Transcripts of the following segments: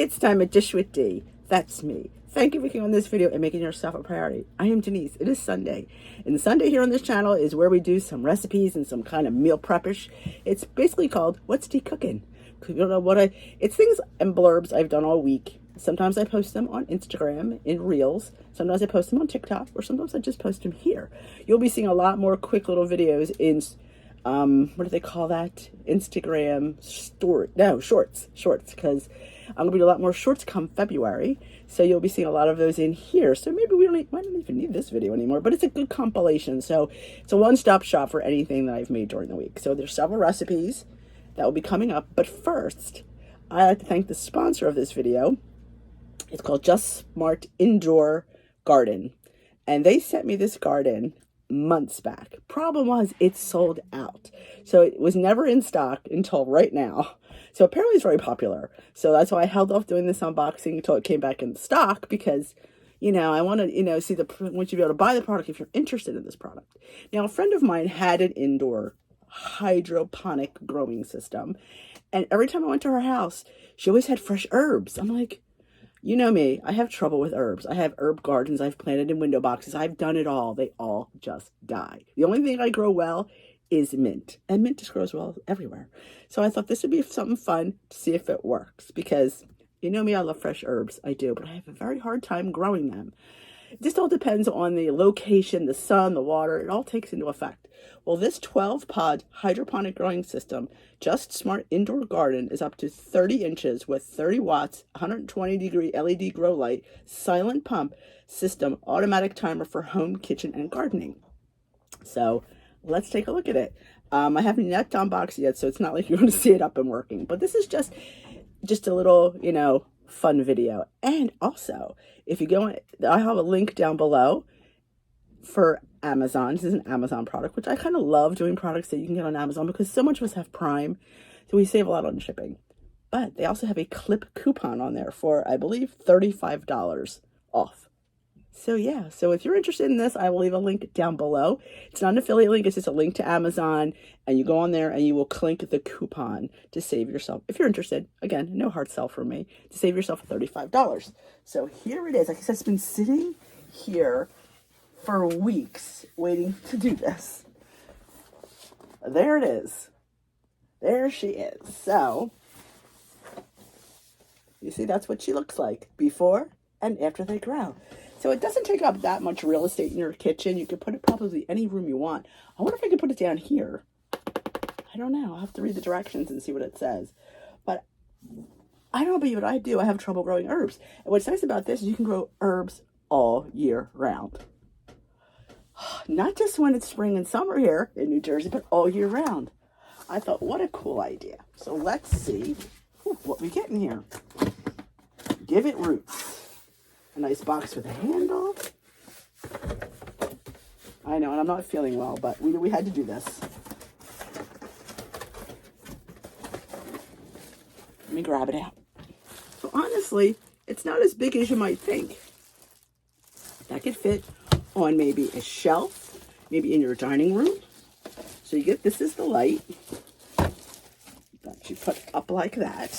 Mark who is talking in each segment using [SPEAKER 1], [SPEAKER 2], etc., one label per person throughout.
[SPEAKER 1] it's time to dish with D. That's me. Thank you for clicking on this video and making yourself a priority. I am Denise. It is Sunday. And Sunday here on this channel is where we do some recipes and some kind of meal prepish. It's basically called What's D Cooking? Because you don't know what it's things and blurbs I've done all week. Sometimes I post them on Instagram in Reels. Sometimes I post them on TikTok, or sometimes I just post them here. You'll be seeing a lot more quick little videos in what do they call that? Instagram shorts, because I'm gonna be doing a lot more shorts come February. So you'll be seeing a lot of those in here. So maybe might not even need this video anymore, but it's a good compilation. So it's a one-stop shop for anything that I've made during the week. So there's several recipes that will be coming up. But first, I'd like to thank the sponsor of this video. It's called Just Smart Indoor Garden. And they sent me this garden months back. Problem was, it's sold out. So it was never in stock until right now. So apparently it's very popular. So that's why I held off doing this unboxing until it came back in stock, because, I want to, want you to be able to buy the product if you're interested in this product. Now, a friend of mine had an indoor hydroponic growing system. And every time I went to her house, she always had fresh herbs. I'm like, you know me, I have trouble with herbs. I have herb gardens I've planted in window boxes. I've done it all. They all just die. The only thing I grow well is mint. And mint just grows well everywhere. So I thought this would be something fun to see if it works. Because you know me, I love fresh herbs. I do. But I have a very hard time growing them. It just all depends on the location, the sun, the water. It all takes into effect. Well, this 12-pod hydroponic growing system, Just Smart Indoor Garden, is up to 30 inches with 30 watts, 120-degree LED grow light, silent pump system, automatic timer for home, kitchen, and gardening. So let's take a look at it. I haven't yet unboxed it yet, so it's not like you're going to see it up and working. But this is just a little, fun video. And also, if you go, I have a link down below for Amazon. This is an Amazon product, which I kind of love doing products that you can get on Amazon because so much of us have Prime, so we save a lot on shipping. But they also have a clip coupon on there for, I believe, $35 off. So yeah, so if you're interested in this, I will leave a link down below. It's not an affiliate link, it's just a link to Amazon, and you go on there and you will click the coupon to save yourself. If you're interested, again, no hard sell from me, to save yourself $35. So here it is. Like I said, it's been sitting here for weeks waiting to do this. There it is. There she is. So, you see, that's what she looks like before and after they grow. So it doesn't take up that much real estate in your kitchen. You can put it probably any room you want. I wonder if I can put it down here. I don't know. I'll have to read the directions and see what it says. But I don't know about you, but I do. I have trouble growing herbs. And what's nice about this is you can grow herbs all year round. Not just when it's spring and summer here in New Jersey, but all year round. I thought, what a cool idea. So let's see what we get in here. Give it roots. A nice box with a handle. I know, and I'm not feeling well, but we had to do this. Let me grab it out. So honestly, it's not as big as you might think. That could fit on maybe a shelf, maybe in your dining room. So you get, this is the light that you put up like that,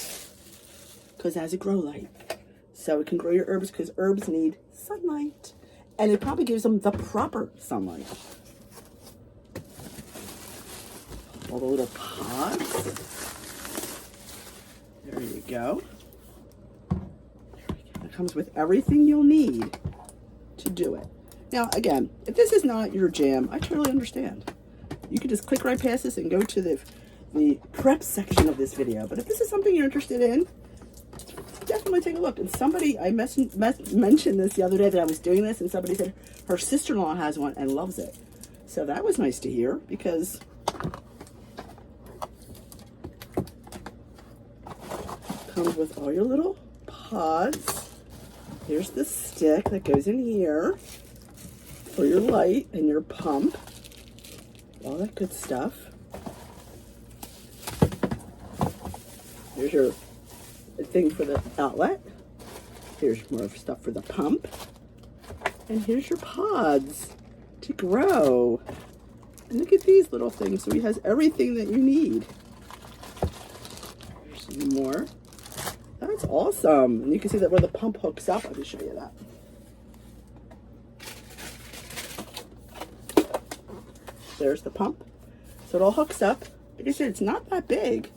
[SPEAKER 1] because it has a grow light. So it can grow your herbs, because herbs need sunlight. And it probably gives them the proper sunlight. All the little pods. There you go. It comes with everything you'll need to do it. Now, again, if this is not your jam, I totally understand. You can just click right past this and go to the prep section of this video. But if this is something you're interested in, definitely take a look. And somebody, I mentioned this the other day that I was doing this, and somebody said her sister-in-law has one and loves it. So that was nice to hear, because it comes with all your little pods. Here's the stick that goes in here for your light and your pump. All that good stuff. Here's your thing for the outlet. Here's more stuff for the pump. And here's your pods to grow. And look at these little things. So he has everything that you need. Here's some more That's awesome. And you can see that where the pump hooks up. I'll just show you that. There's the pump. So it all hooks up. Like I said, it's not that big.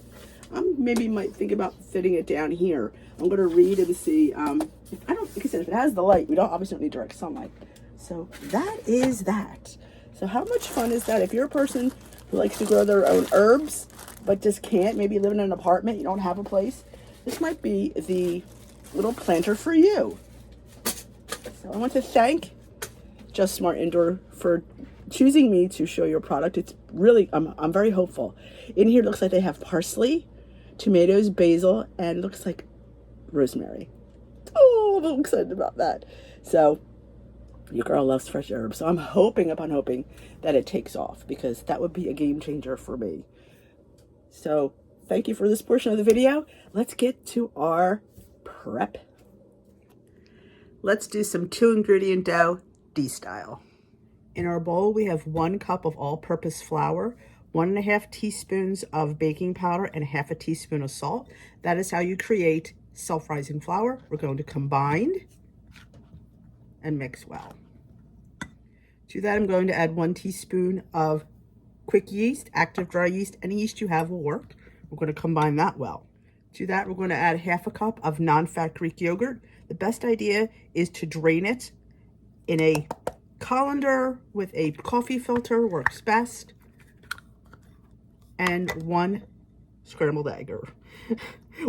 [SPEAKER 1] Maybe might think about fitting it down here. I'm going to read and see. If I don't, like I said, if it has the light, we obviously don't need direct sunlight. So that is that. So how much fun is that? If you're a person who likes to grow their own herbs, but just can't, maybe live in an apartment, you don't have a place, this might be the little planter for you. So I want to thank Just Smart Indoor for choosing me to show your product. It's really, I'm very hopeful. In here, it looks like they have parsley, tomatoes, basil, and looks like rosemary. Oh, I'm excited about that. So your girl loves fresh herbs. So I'm hoping upon hoping that it takes off, because that would be a game changer for me. So thank you for this portion of the video. Let's get to our prep. Let's do some 2-ingredient dough, D-style. In our bowl, we have 1 cup of all-purpose flour, 1.5 teaspoons of baking powder, and 1/2 teaspoon of salt. That is how you create self-rising flour. We're going to combine and mix well. To that, I'm going to add 1 teaspoon of quick yeast, active dry yeast. Any yeast you have will work. We're going to combine that well. To that, we're going to add 1/2 cup of non-fat Greek yogurt. The best idea is to drain it in a colander with a coffee filter, works best. And 1 scrambled egg or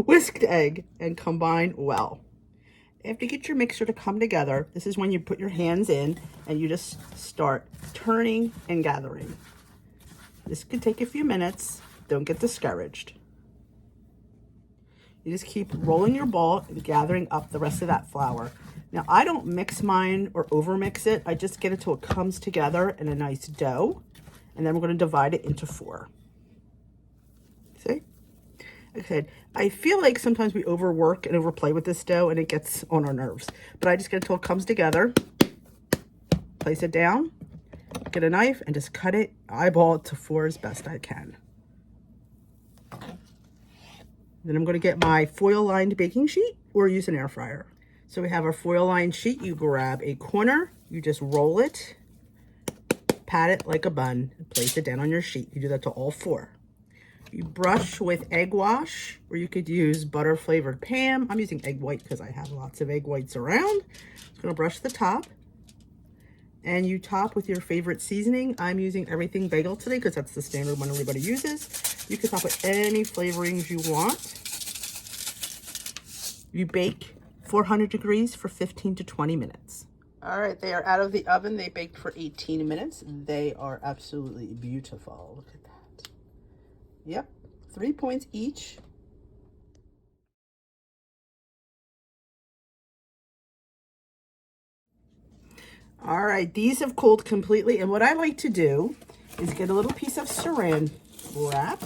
[SPEAKER 1] whisked egg, and combine well. After you get your mixture to come together, this is when you put your hands in and you just start turning and gathering. This could take a few minutes. Don't get discouraged. You just keep rolling your ball and gathering up the rest of that flour. Now, I don't mix mine or over mix it. I just get it till it comes together in a nice dough. And then we're going to divide it into 4. See? Like I said, I feel like sometimes we overwork and overplay with this dough and it gets on our nerves. But I just get it till it comes together. Place it down. Get a knife and just cut it, eyeball it to 4 as best I can. Then I'm going to get my foil-lined baking sheet or use an air fryer. So we have our foil-lined sheet. You grab a corner, you just roll it, pat it like a bun, and place it down on your sheet. You do that to all 4. You brush with egg wash, or you could use butter-flavored Pam. I'm using egg white because I have lots of egg whites around. Just going to brush the top. And you top with your favorite seasoning. I'm using everything bagel today because that's the standard one everybody uses. You can top with any flavorings you want. You bake 400 degrees for 15 to 20 minutes. All right, they are out of the oven. They baked for 18 minutes. They are absolutely beautiful. Look at that. Yep, 3 points each. All right, these have cooled completely. And what I like to do is get a little piece of saran wrap.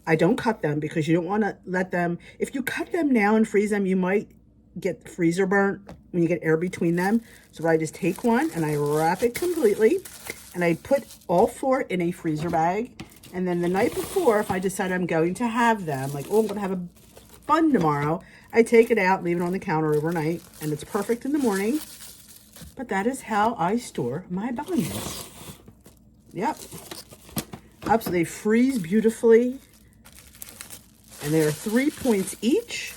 [SPEAKER 1] I don't cut them because you don't want to let them, if you cut them now and freeze them, you might get freezer burnt when you get air between them. So I just take one and I wrap it completely and I put all 4 in a freezer bag. And then the night before, if I decide I'm going to have them, like, oh, I'm going to have a bun tomorrow, I take it out, leave it on the counter overnight, and it's perfect in the morning. But that is how I store my buns. Yep. Absolutely, they freeze beautifully. And they are 3 points each.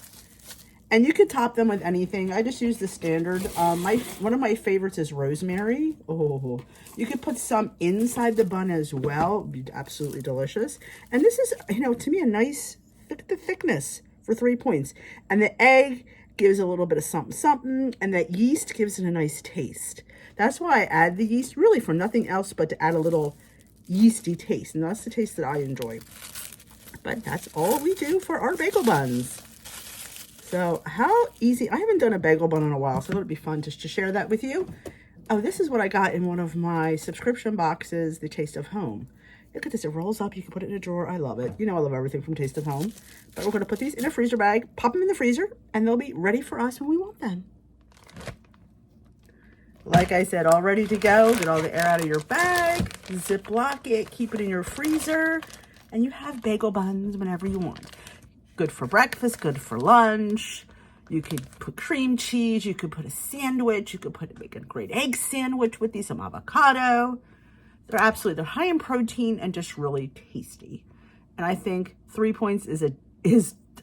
[SPEAKER 1] And you could top them with anything. I just use the standard. One of my favorites is rosemary. Oh, you could put some inside the bun as well. It'd be absolutely delicious. And this is, you know, to me, a nice thickness for 3 points. And the egg gives a little bit of something, and that yeast gives it a nice taste. That's why I add the yeast, really for nothing else but to add a little yeasty taste. And that's the taste that I enjoy. But that's all we do for our bagel buns. So how easy. I haven't done a bagel bun in a while, so it would be fun just to share that with you. Oh, this is what I got in one of my subscription boxes, the Taste of Home. Look at this, it rolls up, you can put it in a drawer. I love it. You know I love everything from Taste of Home. But we're gonna put these in a freezer bag, pop them in the freezer, and they'll be ready for us when we want them. Like I said, all ready to go. Get all the air out of your bag, Ziploc it, keep it in your freezer, and you have bagel buns whenever you want. Good for breakfast, good for lunch. You could put cream cheese, you could put a sandwich, you could make a great egg sandwich with these, some avocado. They're high in protein and just really tasty. And I think 3 points is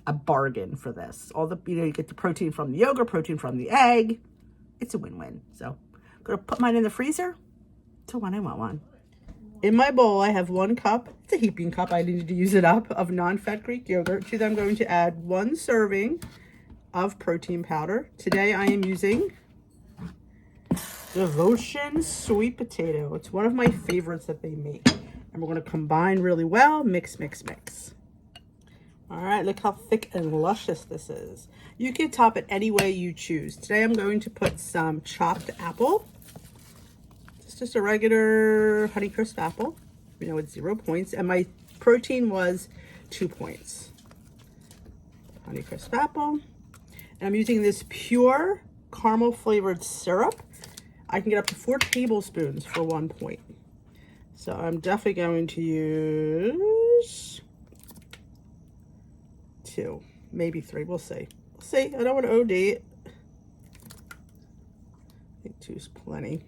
[SPEAKER 1] a bargain for this. You get the protein from the yogurt, protein from the egg. It's a win-win. So I'm gonna put mine in the freezer till when I want one. In my bowl, I have 1 cup, it's a heaping cup, I needed to use it up, of non-fat Greek yogurt. To that, I'm going to add 1 serving of protein powder. Today I am using Devotion sweet potato. It's one of my favorites that they make. And we're going to combine really well. Mix, mix, mix. All right, look how thick and luscious this is. You can top it any way you choose. Today I'm going to put some chopped apple. It's just a regular Honeycrisp apple. You know, it's 0 points. And my protein was 2 points. Honeycrisp apple. And I'm using this pure caramel flavored syrup. I can get up to 4 tablespoons for 1 point. So I'm definitely going to use 2, maybe 3. We'll see. We'll see. I don't want to OD it. I think 2 is plenty.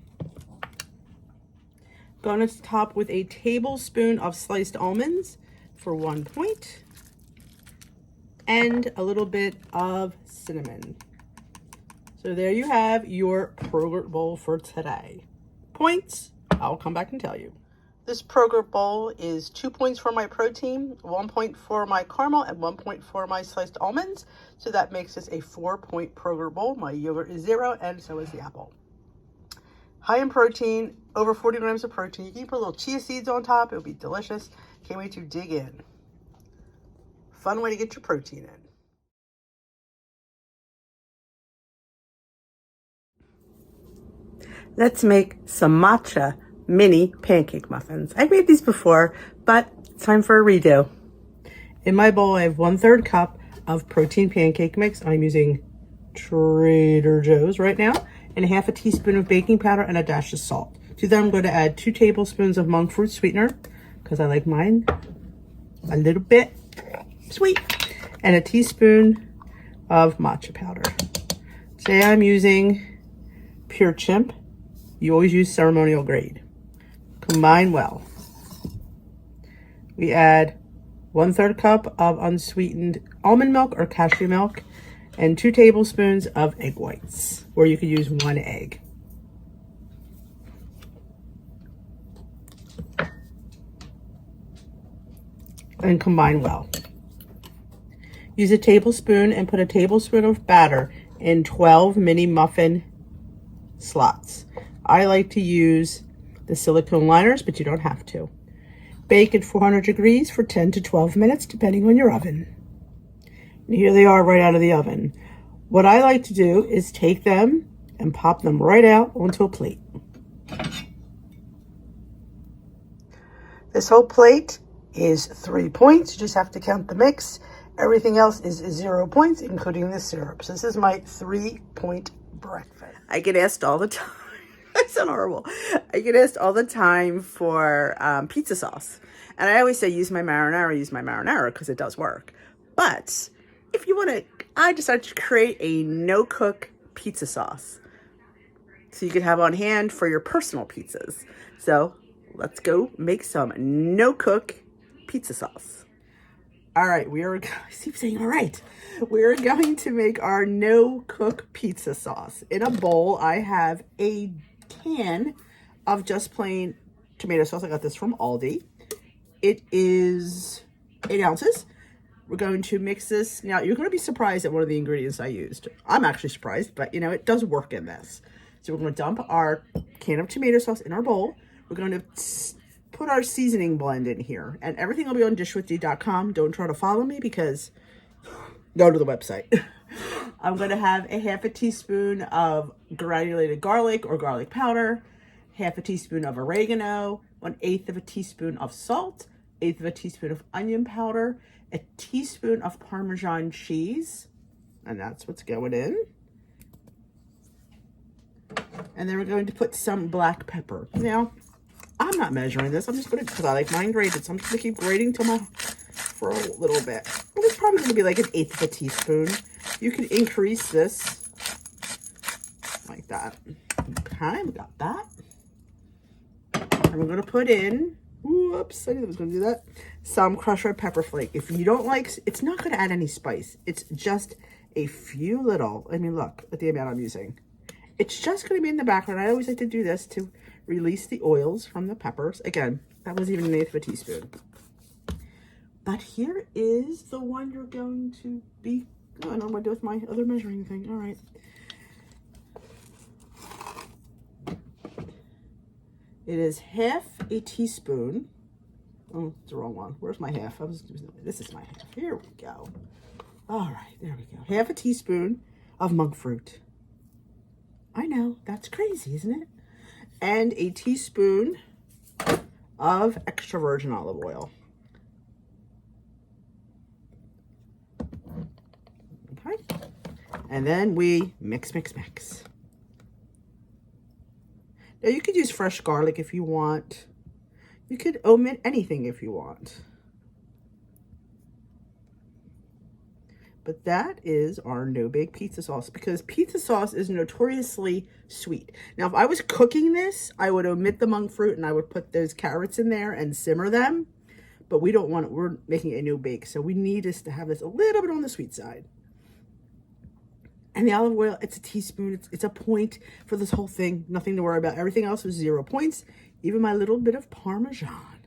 [SPEAKER 1] Going to top with a tablespoon of sliced almonds for 1 point. And a little bit of cinnamon. So there you have your Progrert bowl for today. Points, I'll come back and tell you. This Progrert bowl is 2 points for my protein, 1 point for my caramel, and 1 point for my sliced almonds. So that makes this a 4-point Progrert bowl. My yogurt is 0, and so is the apple. High in protein, over 40 grams of protein. You can put a little chia seeds on top. It would be delicious. Can't wait to dig in. Fun way to get your protein in. Let's make some matcha mini pancake muffins. I've made these before, but it's time for a redo. In my bowl, I have 1/3 cup of protein pancake mix. I'm using Trader Joe's right now, and 1/2 teaspoon of baking powder and a dash of salt. To that, I'm going to add 2 tablespoons of monk fruit sweetener, because I like mine a little bit sweet, and a teaspoon of matcha powder. Today I'm using Pure Chimp. You always use ceremonial grade. Combine well. We add 1/3 cup of unsweetened almond milk or cashew milk and 2 tablespoons of egg whites, or you could use 1 egg. And combine well. Use a tablespoon and put a tablespoon of batter in 12 mini muffin slots. I like to use the silicone liners, but you don't have to. Bake at 400 degrees for 10 to 12 minutes, depending on your oven. And here they are right out of the oven. What I like to do is take them and pop them right out onto a plate. This whole plate is 3 points. You just have to count the mix. Everything else is 0 points, including the syrup. So this is my 3-point breakfast. I get asked all the time. I sound horrible. I get asked all the time for pizza sauce. And I always say use my marinara because it does work. But if you want to, I decided to create a no-cook pizza sauce. So you can have on hand for your personal pizzas. So let's go make some no-cook pizza sauce. All right, I keep saying all right. We're going to make our no-cook pizza sauce. In a bowl, I have a can of just plain tomato sauce. I got this from Aldi. It is 8 ounces. We're going to mix this. Now, you're going to be surprised at one of the ingredients I used. I'm actually surprised, but, you know, it does work in this. So we're going to dump our can of tomato sauce in our bowl. We're going to put our seasoning blend in here. And everything will be on dishwithdee.com. Don't try to follow me because go to the website. I'm going to have a 1/2 teaspoon of granulated garlic or garlic powder, 1/2 teaspoon of oregano, 1/8 teaspoon of salt, 1/8 teaspoon of onion powder, a teaspoon of Parmesan cheese, and that's what's going in. And then we're going to put some black pepper. Now, I'm not measuring this. I'm just going to, because I like mine grated, so I'm just going to keep grating till my for a little bit. Well, it's probably going to be like 1/8 of a teaspoon. You can increase this like that. Okay, we got that. And we're going to put in, whoops, I knew I was going to do that, some crushed red pepper flake. If you don't like, it's not going to add any spice. It's just a few little, I mean, look at the amount I'm using. It's just going to be in the background. I always like to do this to release the oils from the peppers. Again, that was even 1/8 of a teaspoon. But here is the one you're going to be, oh, I don't know what to do with my other measuring thing. All right. It is 1/2 a teaspoon. Oh, it's the wrong one. Where's my half? This is my half. Here we go. All right, there we go. 1/2 a teaspoon of monk fruit. I know, that's crazy, isn't it? And a teaspoon of extra virgin olive oil. Okay. And then we mix, mix, mix. Now you could use fresh garlic if you want. You could omit anything if you want. But that is our no-bake pizza sauce, because pizza sauce is notoriously sweet. Now, if I was cooking this, I would omit the monk fruit and I would put those carrots in there and simmer them. But we don't want it. We're making a no-bake, so we need this to have this a little bit on the sweet side. And the olive oil, it's a teaspoon. It's a point for this whole thing. Nothing to worry about. Everything else was 0 points. Even my little bit of Parmesan.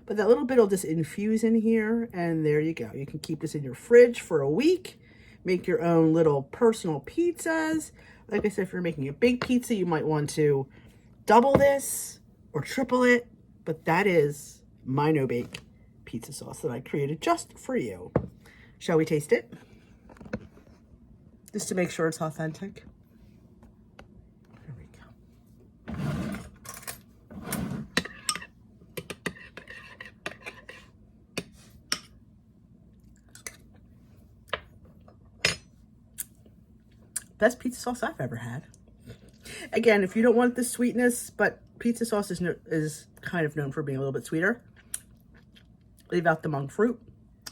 [SPEAKER 1] But that little bit will just infuse in here, and there you go. You can keep this in your fridge for a week. Make your own little personal pizzas. Like I said, if you're making a big pizza, you might want to double this or triple it. But that is my no-bake pizza sauce that I created just for you. Shall we taste it? Just to make sure it's authentic. There we go. Best pizza sauce I've ever had. Again, if you don't want the sweetness, but pizza sauce is kind of known for being a little bit sweeter, leave out the monk fruit.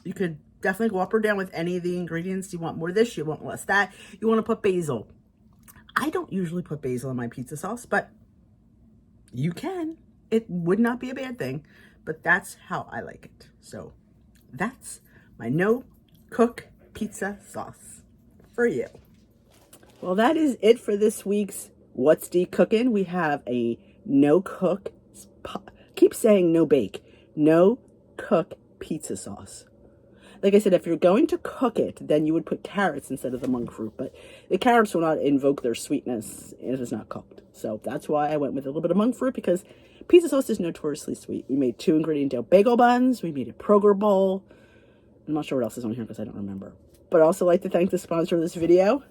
[SPEAKER 1] You could definitely go up or down with any of the ingredients. You want more of this, you want less that. You want to put basil. I don't usually put basil in my pizza sauce, but you can. It would not be a bad thing, but that's how I like it. So that's my no-cook pizza sauce for you. Well, that is it for this week's What's D Cookin'. We have a no-cook, keep saying no-bake, no-cook pizza sauce. Like I said, if you're going to cook it, then you would put carrots instead of the monk fruit. But the carrots will not invoke their sweetness if it's not cooked. So that's why I went with a little bit of monk fruit, because pizza sauce is notoriously sweet. We made 2 ingredient dough bagel buns. We made a Kroger bowl. I'm not sure what else is on here because I don't remember. But I also like to thank the sponsor of this video,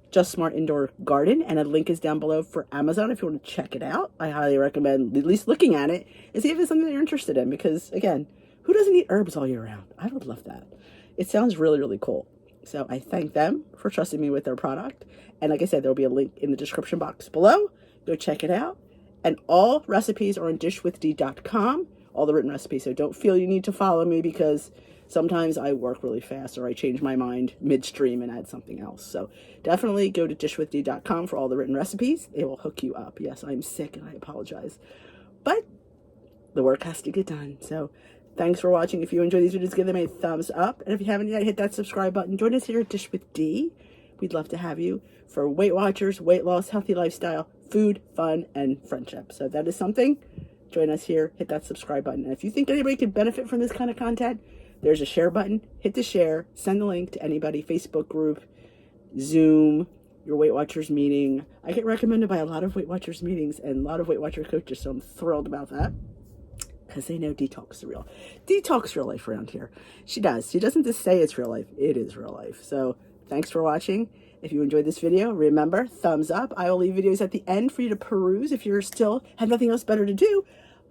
[SPEAKER 1] Just Smart Indoor Garden. And a link is down below for Amazon if you want to check it out. I highly recommend at least looking at it and see if it's something that you're interested in. Because, again, who doesn't eat herbs all year round? I would love that. It sounds really, really cool. So I thank them for trusting me with their product. And like I said, there'll be a link in the description box below. Go check it out. And all recipes are on dishwithd.com, all the written recipes. So don't feel you need to follow me, because sometimes I work really fast or I change my mind midstream and add something else. So definitely go to dishwithd.com for all the written recipes. It will hook you up. Yes, I'm sick and I apologize. But the work has to get done. So thanks for watching. If you enjoy these videos, give them a thumbs up. And if you haven't yet, hit that subscribe button. Join us here at Dish with D. We'd love to have you for Weight Watchers, weight loss, healthy lifestyle, food, fun, and friendship. So that is something. Join us here. Hit that subscribe button. And if you think anybody could benefit from this kind of content, there's a share button. Hit the share. Send the link to anybody. Facebook group, Zoom, your Weight Watchers meeting. I get recommended by a lot of Weight Watchers meetings and a lot of Weight Watcher coaches, so I'm thrilled about that. Because they know detox is real. Detox real life around here. She does. She doesn't just say it's real life. It is real life. So thanks for watching. If you enjoyed this video, remember, thumbs up. I will leave videos at the end for you to peruse. If you're still have nothing else better to do,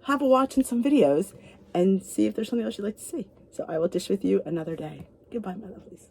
[SPEAKER 1] have a watch in some videos and see if there's something else you'd like to see. So I will dish with you another day. Goodbye, my lovelies.